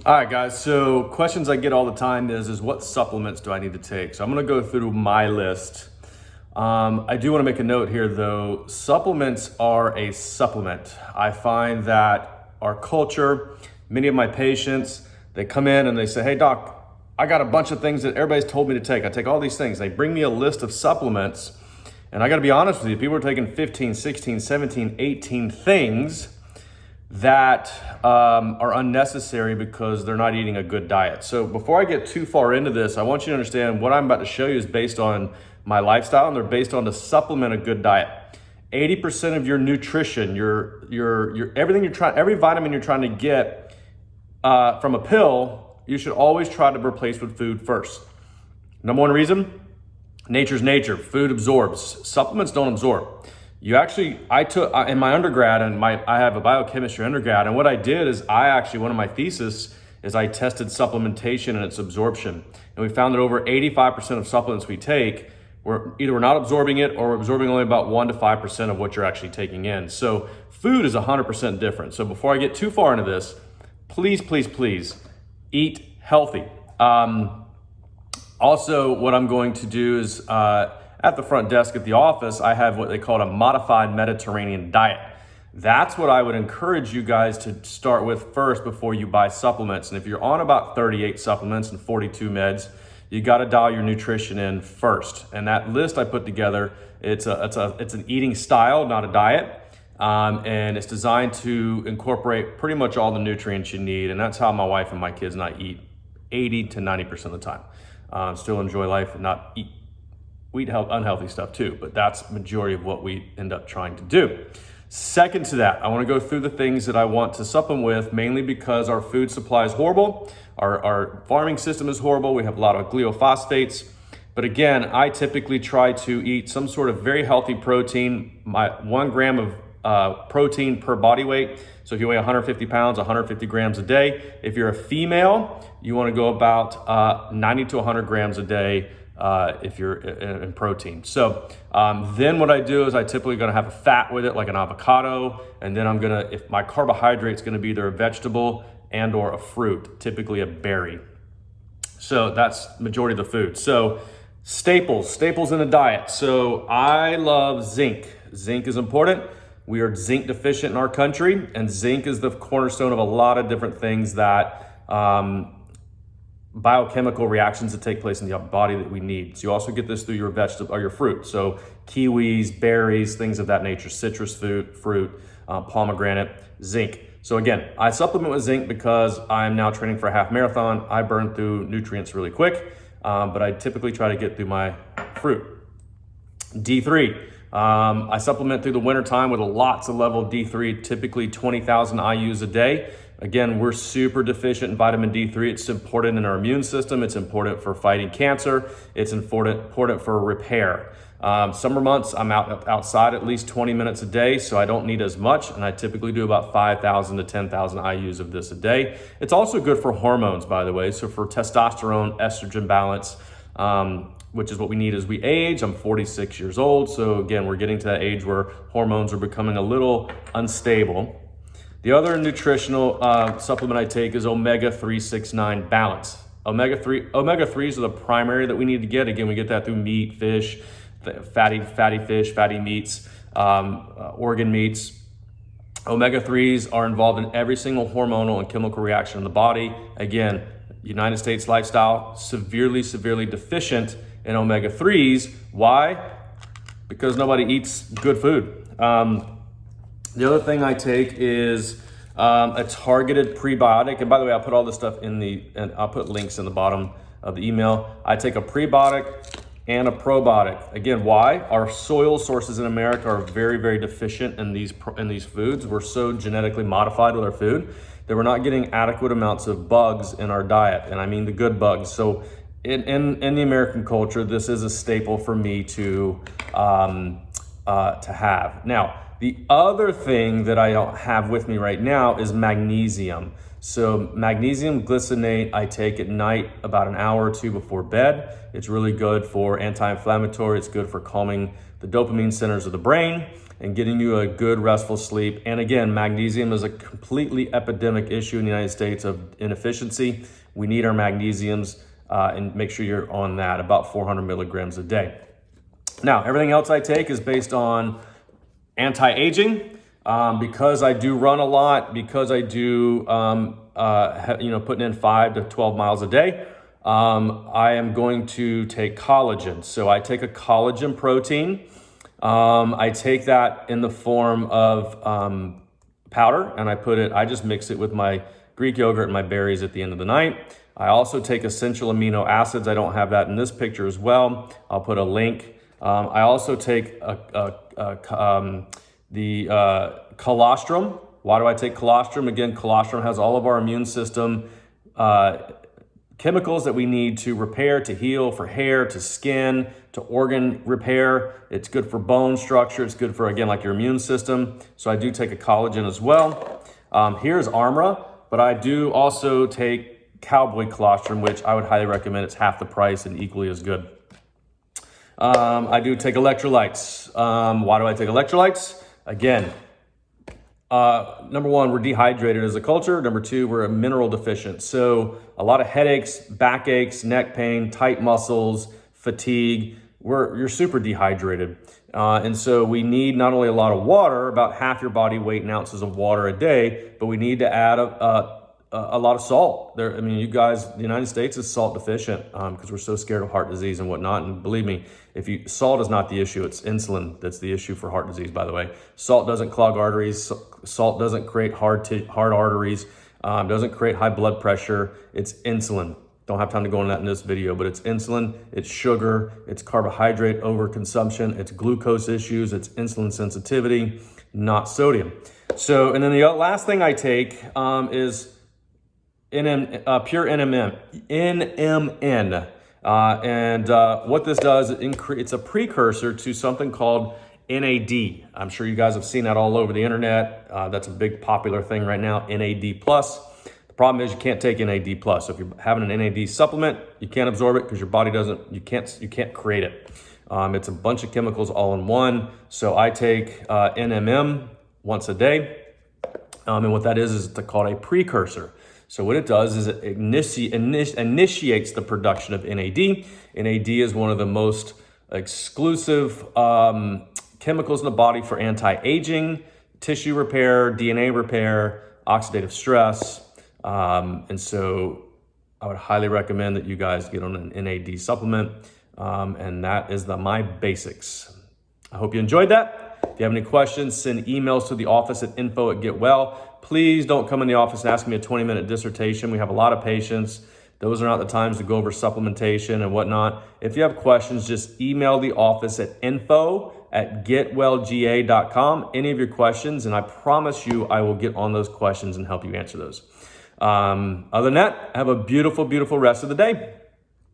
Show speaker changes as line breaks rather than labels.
All right, guys. So questions I get all the time is what supplements do I need to take? So I'm going to go through my list. I do want to make a note here, though. Supplements are a supplement. I find that our culture, many of my patients, they come in and they say, "Hey, doc, I got a bunch of things that everybody's told me to take. I take all these things." They bring me a list of supplements, and I got to be honest with you. People are taking 15, 16, 17, 18 things that are unnecessary because they're not eating a good diet. So before I get too far into this, I want you to understand what I'm about to show you is based on my lifestyle, and they're based on to supplement a good diet. 80% of your nutrition, your everything you're trying, every vitamin you're trying to get from a pill, you should always try to replace with food first. Number one reason, nature's nature. Food absorbs. Supplements don't absorb. I took in my undergrad, and I have a biochemistry undergrad, and what I did is one of my thesis is I tested supplementation and its absorption. And we found that over 85% of supplements we take, we're not absorbing it, or we're absorbing only about 1 to 5% of what you're actually taking in. So food is 100% different. So before I get too far into this, please eat healthy. Also, what I'm going to do is, at the front desk at the office, I have what they call a modified Mediterranean diet. That's what I would encourage you guys to start with first before you buy supplements. And if you're on about 38 supplements and 42 meds, you got to dial your nutrition in first. And that list I put together, it's an eating style, not a diet. And it's designed to incorporate pretty much all the nutrients you need. And that's how my wife and my kids and I eat 80 to 90% of the time. Still enjoy life and not eat. We eat unhealthy stuff too, but that's majority of what we end up trying to do. Second to that, I want to go through the things that I want to supplement with, mainly because our food supply is horrible. Our farming system is horrible. We have a lot of glyphosates. But again, I typically try to eat some sort of very healthy protein, 1 gram of protein per body weight. So if you weigh 150 pounds, 150 grams a day. If you're a female, you want to go about 90 to 100 grams a day if you're in protein. So then what I do is I typically gonna have a fat with it, like an avocado, and then if my carbohydrate's gonna be either a vegetable and or a fruit, typically a berry. So that's majority of the food. So staples in the diet. So I love zinc. Zinc is important. We are zinc deficient in our country, and zinc is the cornerstone of a lot of different things that biochemical reactions that take place in the body that we need. So you also get this through your vegetable or your fruit. So kiwis, berries, things of that nature, citrus fruit, pomegranate, zinc. So again, I supplement with zinc because I'm now training for a half marathon. I burn through nutrients really quick, but I typically try to get through my fruit. D3. I supplement through the wintertime with lots of level D3, typically 20,000 IUs a day. Again, we're super deficient in vitamin D3. It's important in our immune system. It's important for fighting cancer. It's important for repair. Summer months, I'm outside at least 20 minutes a day, so I don't need as much, and I typically do about 5,000 to 10,000 IUs of this a day. It's also good for hormones, by the way, so for testosterone, estrogen balance, which is what we need as we age. I'm 46 years old, so again, we're getting to that age where hormones are becoming a little unstable. The other nutritional supplement I take is omega-369 Balance. Omega-3s are the primary that we need to get. Again, we get that through meat, fish, fatty fish, fatty meats, organ meats. Omega-3s are involved in every single hormonal and chemical reaction in the body. Again, United States lifestyle, severely deficient in omega-3s. Why? Because nobody eats good food. The other thing I take is a targeted prebiotic. And by the way, I'll put all this stuff and I'll put links in the bottom of the email. I take a prebiotic and a probiotic. Again, why? Our soil sources in America are very deficient in these foods. We're so genetically modified with our food that we're not getting adequate amounts of bugs in our diet. And I mean the good bugs. So in the American culture, this is a staple for me to have. Now, the other thing that I don't have with me right now is magnesium. So magnesium glycinate I take at night about an hour or two before bed. It's really good for anti-inflammatory. It's good for calming the dopamine centers of the brain. and getting you a good restful sleep. And again, magnesium is a completely epidemic issue in the United States of inefficiency. We need our magnesiums and make sure you're on that, about 400 milligrams a day. Now, everything else I take is based on anti-aging. Because I do run a lot, because I do, putting in 5 to 12 miles a day, I am going to take collagen. So I take a collagen protein. I take that in the form of powder, and I just mix it with my Greek yogurt and my berries at the end of the night. I also take essential amino acids. I don't have that in this picture as well. I'll put a link. I also take the colostrum. Why do I take colostrum? Again, colostrum has all of our immune system chemicals that we need to repair, to heal, for hair, to skin, to organ repair. It's good for bone structure. It's good for, again, like your immune system. So I do take a collagen as well. Here's Armra, but I do also take cowboy colostrum, which I would highly recommend. It's half the price and equally as good. I do take electrolytes. Why do I take electrolytes? Again, number one, we're dehydrated as a culture. Number two, we're mineral deficient. So a lot of headaches, backaches, neck pain, tight muscles, fatigue. You're super dehydrated. And so we need not only a lot of water, about half your body weight in ounces of water a day, but we need to add a lot of salt. You guys, the United States is salt deficient because we're so scared of heart disease and whatnot. And believe me, salt is not the issue. It's insulin that's the issue for heart disease, by the way. Salt doesn't clog arteries. Salt doesn't create hard arteries. Doesn't create high blood pressure. It's insulin. Don't have time to go into that in this video, but it's insulin, it's sugar, it's carbohydrate overconsumption, it's glucose issues, it's insulin sensitivity, not sodium. So, and then the last thing I take is pure NMN. And what this does, it's a precursor to something called NAD. I'm sure you guys have seen that all over the internet. That's a big popular thing right now, NAD+. The problem is you can't take NAD+. So if you're having an NAD supplement, you can't absorb it because your body you can't create it. It's a bunch of chemicals all in one. So I take NMN once a day. And what that is called a precursor. So what it does is it initiates the production of NAD. NAD is one of the most exclusive chemicals in the body for anti-aging, tissue repair, DNA repair, oxidative stress. And so I would highly recommend that you guys get on an NAD supplement. And that is my basics. I hope you enjoyed that. If you have any questions, send emails to the office at info@GetWell. Please don't come in the office and ask me a 20-minute dissertation. We have a lot of patients. Those are not the times to go over supplementation and whatnot. If you have questions, just email the office at info@getwellga.com. Any of your questions, and I promise you I will get on those questions and help you answer those. Other than that, have a beautiful, beautiful rest of the day.